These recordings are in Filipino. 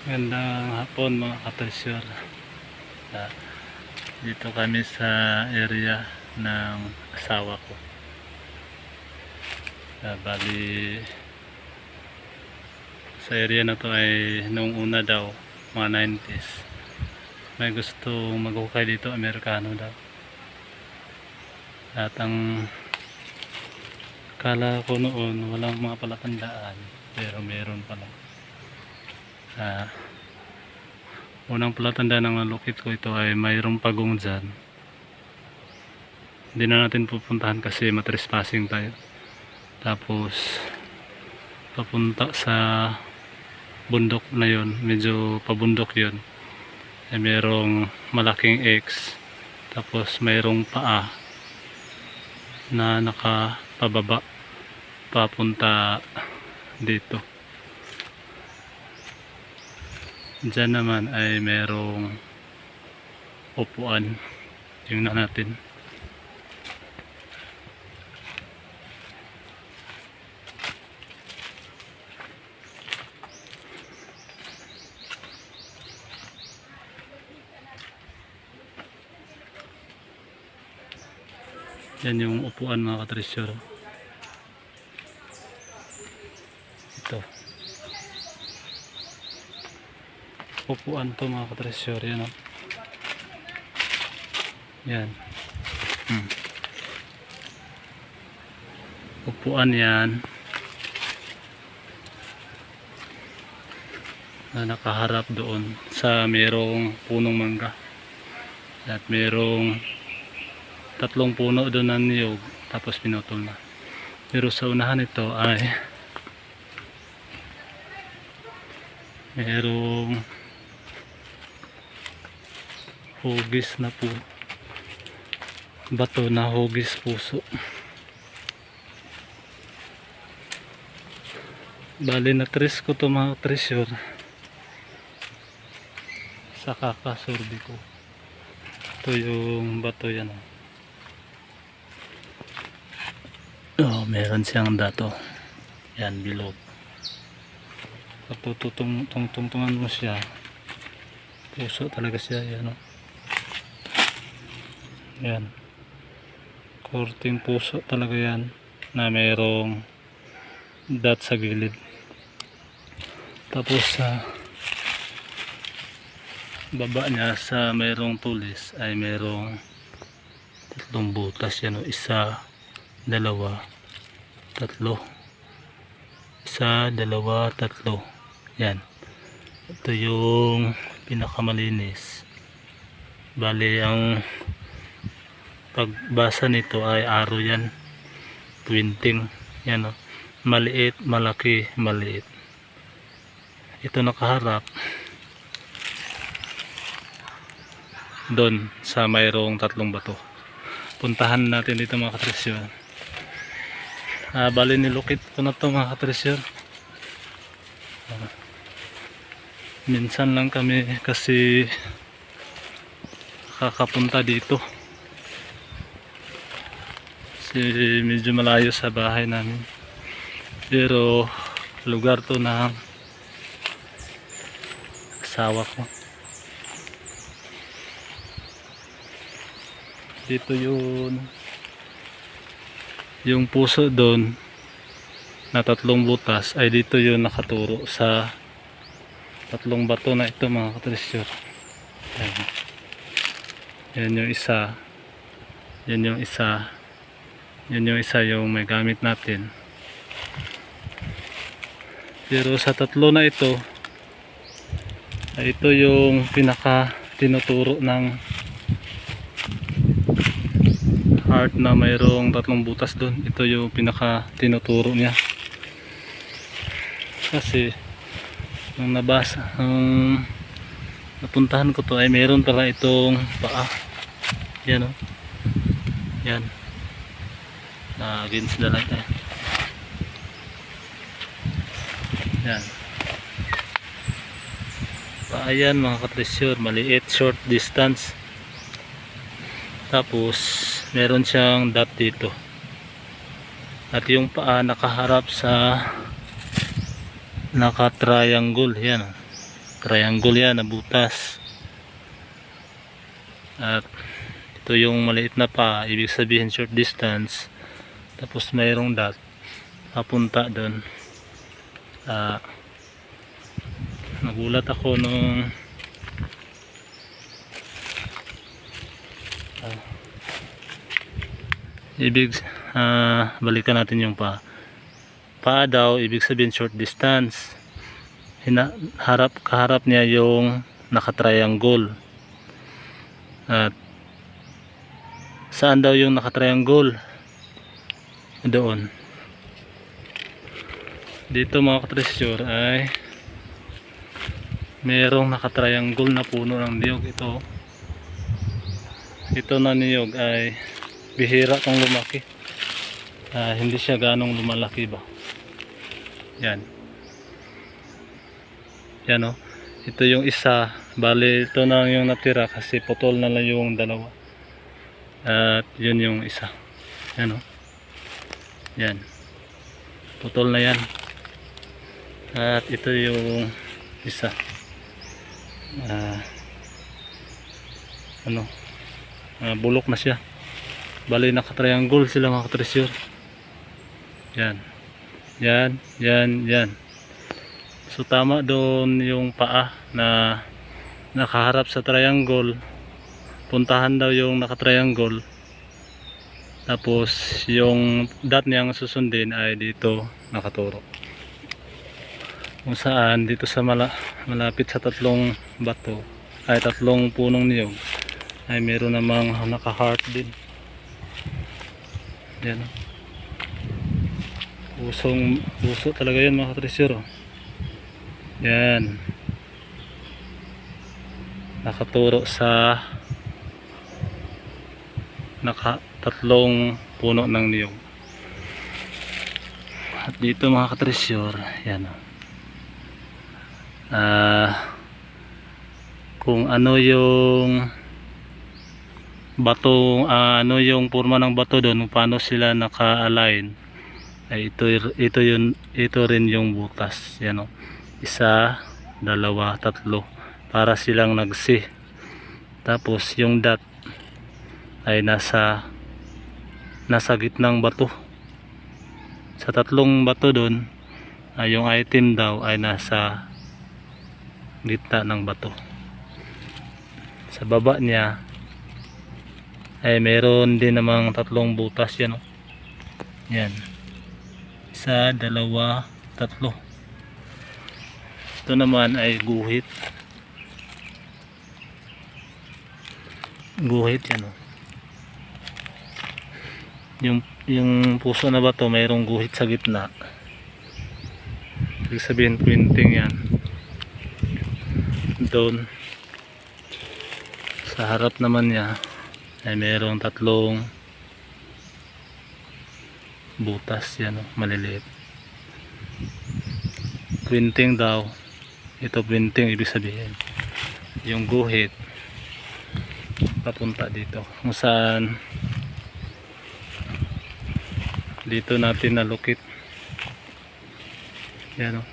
Magandang hapon mga katresyor. Dito kami sa area ng asawa ko. Bali sa area na to ay nung una daw mga 90s may gusto maghukay dito, Amerikano daw. At ang kala ko noon walang mga palatandaan, pero meron pala. Unang palatandaan ng nalukit ko ito ay mayroong pagong dyan. Hindi na natin pupuntahan kasi matrespassing tayo. Tapos papunta sa bundok na yon, medyo pabundok yon, ay mayroong malaking X, tapos mayroong paa na nakapababa papunta dito. Diyan naman ay merong upuan. Tingnan natin. Yan yung upuan mga katresyor. Ito. Upuan to mga katresyor. Yan o. Yan. Upuan yan. Na nakaharap doon sa merong punong mangga. At merong 3 puno doon ng niyog. Tapos pinutol na. Pero sa unahan ito ay merong hugis na po. Bato na hugis puso. Bali na tres ko to mga treasure. Sa kakasurbi ko. Ito yung bato yan. Oh, meron siyang dato. Yan, bilog. Tungtungan mo siya. Puso talaga siya. Yan, oh. Yan. Korting puso talaga yan. Na merong dot sa gilid. Tapos sa baba niya sa merong tulis ay merong 3 butas. Yan, oh. 1, 2, 3. 1, 2, 3. Yan. Ito yung pinakamalinis. Bali ang pagbasa nito ay araw yan. Twinting. Yan o. Maliit, malaki, maliit. Ito nakaharap doon sa mayroong 3 bato. Puntahan natin dito mga katresyor. Bali nilukit ko na to mga katresyor. Minsan lang kami kasi kakapunta dito. Kasi medyo malayo sa bahay namin. Pero lugar to ng asawa ko. Dito yung puso doon na 3 butas ay dito yung nakaturo sa 3 bato na ito mga katresyor. Yan yung isa. Yan yung isa. Yan yung isa yung may gamit natin. Pero sa 3 na ito ay ito yung pinaka tinuturo ng heart na mayroong 3 butas doon. Ito yung pinaka tinuturo niya. Kasi nung nabasa, nung napuntahan ko to ay mayroon pala itong paa. Yan o. Yan. Na against the light. Yan. Paa yan mga katresyor. Maliit, short distance. Tapos meron siyang dot dito. At yung paa nakaharap sa naka-triangle. Yan. triangle yan na butas. At ito yung maliit na pa, ibig sabihin short distance. Tapos mayroong dot papunta doon. Nagulat ako nung balikan natin yung pa daw, ibig sabihin short distance. Kaharap niya yung naka-triangle. At saan daw yung naka-triangle? Doon. Dito mga katreasure ay merong naka-triangle na puno ng niyog. Ito na niyog ay bihira kong lumaki. Hindi siya ganong lumalaki ba. Yan. Yan o. Ito yung isa. Bali ito na yung natira kasi putol na lang yung dalawa. At yun yung isa. Yan o. Yan. Putol na yan. At ito yung isa. Bulok na siya. Bali naka-triangle sila mga katreasure. Yan. Yan, yan, yan. So tama doon yung paa na nakaharap sa triangle. Puntahan daw yung naka-triangle. Tapos yung dot niyang susundin ay dito nakaturo. Kung saan dito sa malapit sa tatlong bato ay tatlong punong niyog ay meron namang naka-heart din. Yan. Puso talaga yan mga katreasure. Yan. Nakaturo sa tatlong puno ng niyog. At dito mga katreasure, yan. Kung ano yung bato, ano yung forma ng bato doon, paano sila naka-align, ay ito rin yung butas. Yan o. Isa, dalawa, tatlo, para silang nagsi. Tapos yung dot ay nasa gitnang bato. Sa tatlong bato doon, yung item daw ay nasa gitna ng bato. Sa baba niya ay meron din namang tatlong butas. Yan o. Yan. Isa, dalawa, tatlo. Ito naman ay guhit. Guhit yan o. Yung puso na bato mayroong guhit sa gitna. Ibig sabihin pointing yan. Doon sa harap naman niya ay mayroong tatlong butas. Yan o, maliliit. Pointing daw. Ito pointing, ibig sabihin yung guhit papunta dito, kung saan dito natin nalukit. Yan o.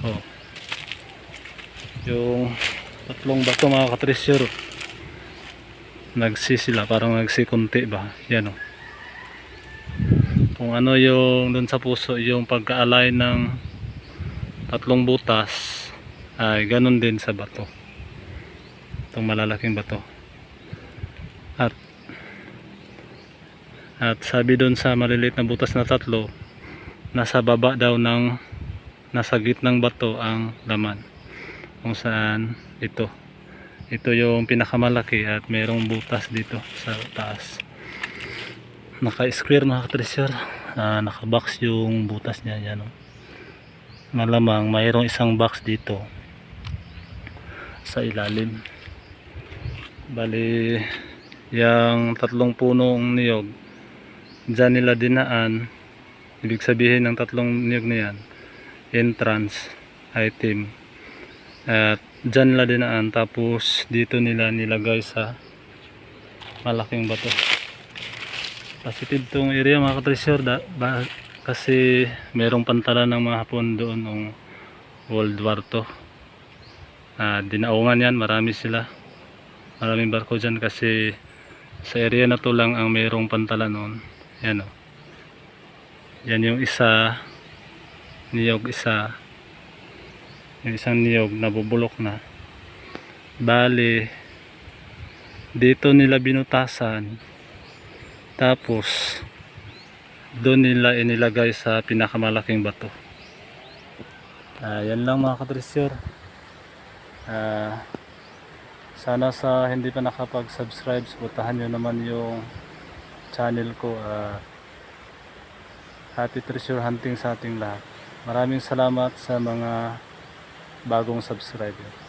Oh. Yung tatlong bato mga katreasure, nagsi sila, parang nagsi kunti ba. Yan o. Kung ano yung dun sa puso, yung pagka-align ng tatlong butas, ay ganun din sa bato, itong malalaking bato. At sabi doon sa maliliit na butas na tatlo, nasa baba daw ng nasa gitnang bato ang laman, kung saan ito yung pinakamalaki at mayroong butas dito sa taas. Naka-square mga katreasure, naka-box yung butas niya. Yan o. Malamang mayroong isang box dito sa ilalim. Bali yung tatlong punong niyog dyan nila dinaan. Ibig sabihin ng tatlong niyog na yan, entrance item, at dyan nila dinaan. Tapos dito nila nilagay sa malaking bato. Positive tong area mga katreasure, kasi merong pantalan ng mga hapon doon World War II. Dinaungan yan, marami sila. Maraming barko dyan kasi sa area na to lang ang mayroong pantalan noon. Yan o. Yan yung isa, niyog isa. Yung isang niyog nabubulok na. Bali, dito nila binutasan. Tapos, doon nila inilagay sa pinakamalaking bato. Yan lang mga katresyor. Sana sa hindi pa nakapag-subscribe, supportahan nyo naman yung channel ko. Happy treasure hunting sa ating lahat. Maraming salamat sa mga bagong subscriber.